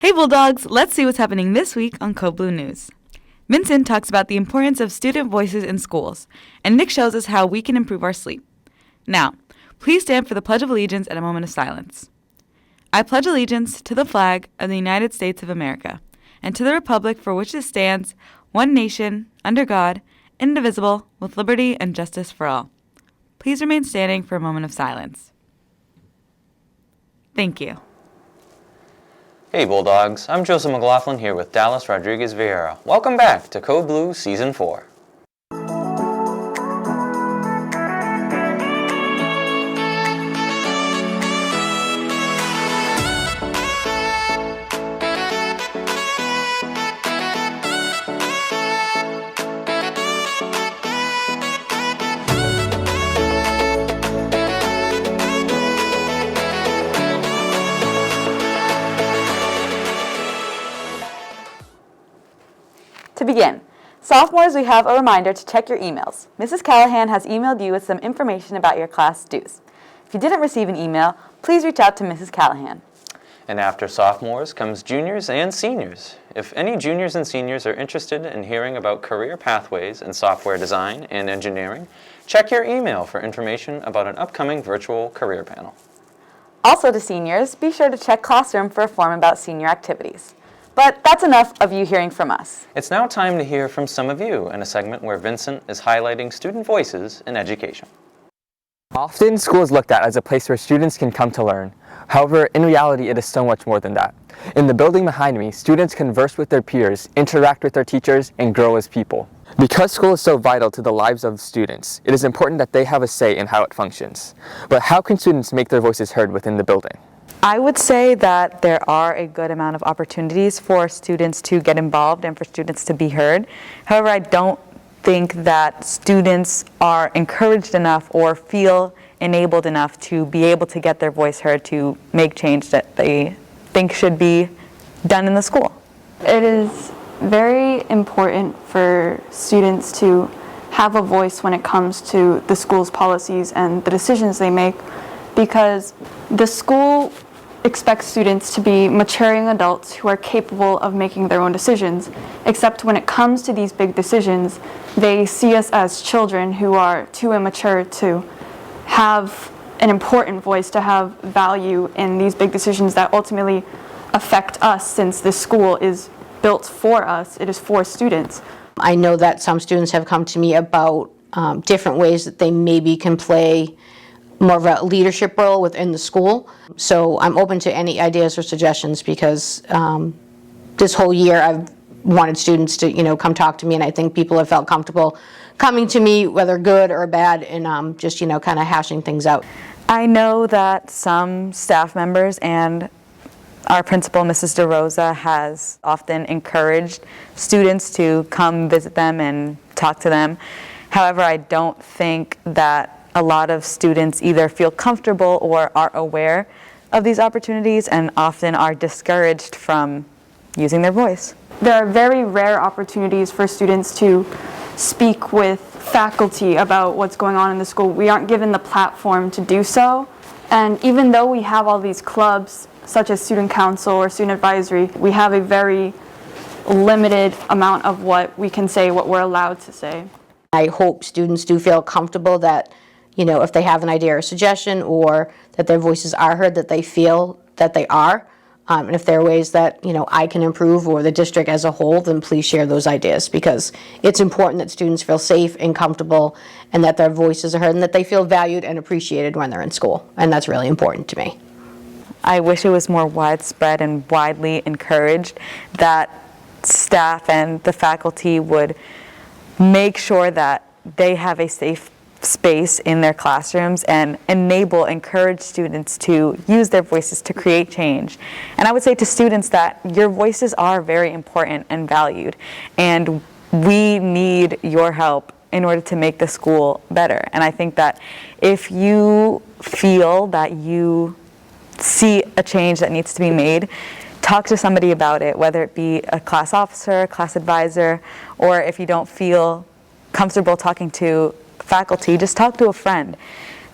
Hey Bulldogs, let's see what's happening this week on Code Blue News. Vincent talks about the importance of student voices in schools, and Nick shows us how we can improve our sleep. Now, please stand for the Pledge of Allegiance and a moment of silence. I pledge allegiance to the flag of the United States of America, and to the republic for which it stands, one nation, under God, indivisible, with liberty and justice for all. Please remain standing for a moment of silence. Thank you. Hey Bulldogs, I'm Joseph McLaughlin here with Dallas Rodriguez Vieira. Welcome back to Code Blue Season 4. To begin, sophomores, we have a reminder to check your emails. Mrs. Callahan has emailed you with some information about your class dues. If you didn't receive an email, please reach out to Mrs. Callahan. And after sophomores comes juniors and seniors. If any juniors and seniors are interested in hearing about career pathways in software design and engineering, check your email for information about an upcoming virtual career panel. Also to seniors, be sure to check Classroom for a form about senior activities. But that's enough of you hearing from us. It's now time to hear from some of you in a segment where Vincent is highlighting student voices in education. Often, school is looked at as a place where students can come to learn. However, in reality, it is so much more than that. In the building behind me, students converse with their peers, interact with their teachers, and grow as people. Because school is so vital to the lives of students, it is important that they have a say in how it functions. But how can students make their voices heard within the building? I would say that there are a good amount of opportunities for students to get involved and for students to be heard. However, I don't think that students are encouraged enough or feel enabled enough to be able to get their voice heard to make change that they think should be done in the school. It is very important for students to have a voice when it comes to the school's policies and the decisions they make, because the school expects students to be maturing adults who are capable of making their own decisions, except when it comes to these big decisions, they see us as children who are too immature to have an important voice, to have value in these big decisions that ultimately affect us, since this school is built for us, it is for students. I know that some students have come to me about different ways that they maybe can play more of a leadership role within the school. So I'm open to any ideas or suggestions, because this whole year I've wanted students to, come talk to me, and I think people have felt comfortable coming to me, whether good or bad, and just, kind of hashing things out. I know that some staff members and our principal, Mrs. DeRosa, has often encouraged students to come visit them and talk to them. However, I don't think that a lot of students either feel comfortable or are aware of these opportunities, and often are discouraged from using their voice. There are very rare opportunities for students to speak with faculty about what's going on in the school. We aren't given the platform to do so. And even though we have all these clubs, such as student council or student advisory, we have a very limited amount of what we can say, what we're allowed to say. I hope students do feel comfortable that, if they have an idea or suggestion, or that their voices are heard, that they feel that they are. And if there are ways that, I can improve, or the district as a whole, then please share those ideas, because it's important that students feel safe and comfortable, and that their voices are heard, and that they feel valued and appreciated when they're in school. And that's really important to me. I wish it was more widespread and widely encouraged, that staff and the faculty would make sure that they have a safe space in their classrooms and encourage students to use their voices to create change. And I would say to students that your voices are very important and valued, and we need your help in order to make the school better. And I think that if you feel that you see a change that needs to be made, talk to somebody about it, whether it be a class officer, class advisor, or if you don't feel comfortable talking to faculty, just talk to a friend.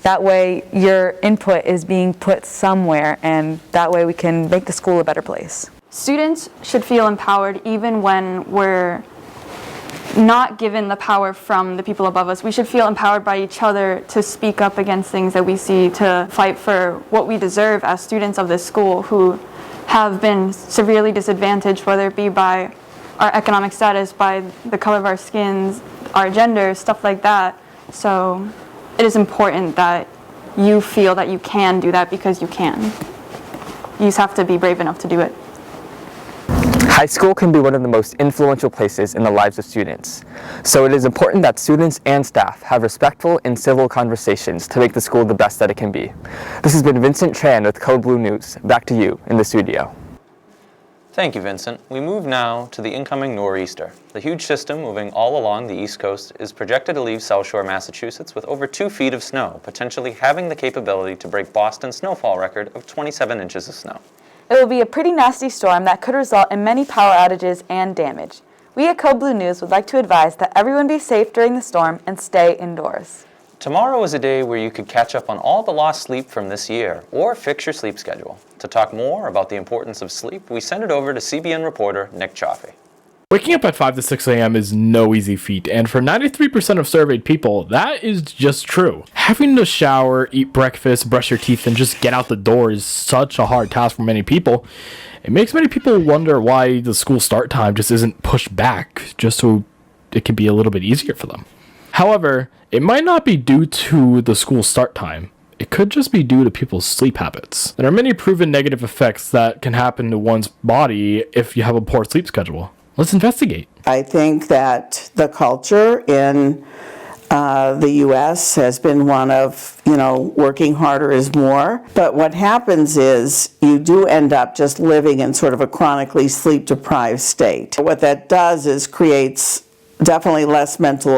That way your input is being put somewhere, and that way we can make the school a better place. Students should feel empowered even when we're not given the power from the people above us. We should feel empowered by each other to speak up against things that we see, to fight for what we deserve as students of this school who have been severely disadvantaged, whether it be by our economic status, by the color of our skins, our gender, stuff like that. So it is important that you feel that you can do that because you can. You just have to be brave enough to do it. High school can be one of the most influential places in the lives of students, so it is important that students and staff have respectful and civil conversations to make the school the best that it can be. This has been Vincent Tran with Code Blue News. Back to you in the studio. Thank you, Vincent. We move now to the incoming nor'easter. The huge system moving all along the East Coast is projected to leave South Shore, Massachusetts with over 2 feet of snow, potentially having the capability to break Boston's snowfall record of 27 inches of snow. It will be a pretty nasty storm that could result in many power outages and damage. We at Code Blue News would like to advise that everyone be safe during the storm and stay indoors. Tomorrow is a day where you could catch up on all the lost sleep from this year, or fix your sleep schedule. To talk more about the importance of sleep, we send it over to CBN reporter Nick Chaffee. Waking up at 5 to 6 a.m. is no easy feat, and for 93% of surveyed people, that is just true. Having to shower, eat breakfast, brush your teeth, and just get out the door is such a hard task for many people. It makes many people wonder why the school start time just isn't pushed back, just so it can be a little bit easier for them. However, it might not be due to the school start time. It could just be due to people's sleep habits. There are many proven negative effects that can happen to one's body if you have a poor sleep schedule. Let's investigate. I think that the culture in the U.S. has been one of, working harder is more. But what happens is you do end up just living in sort of a chronically sleep-deprived state. What that does is creates definitely less mental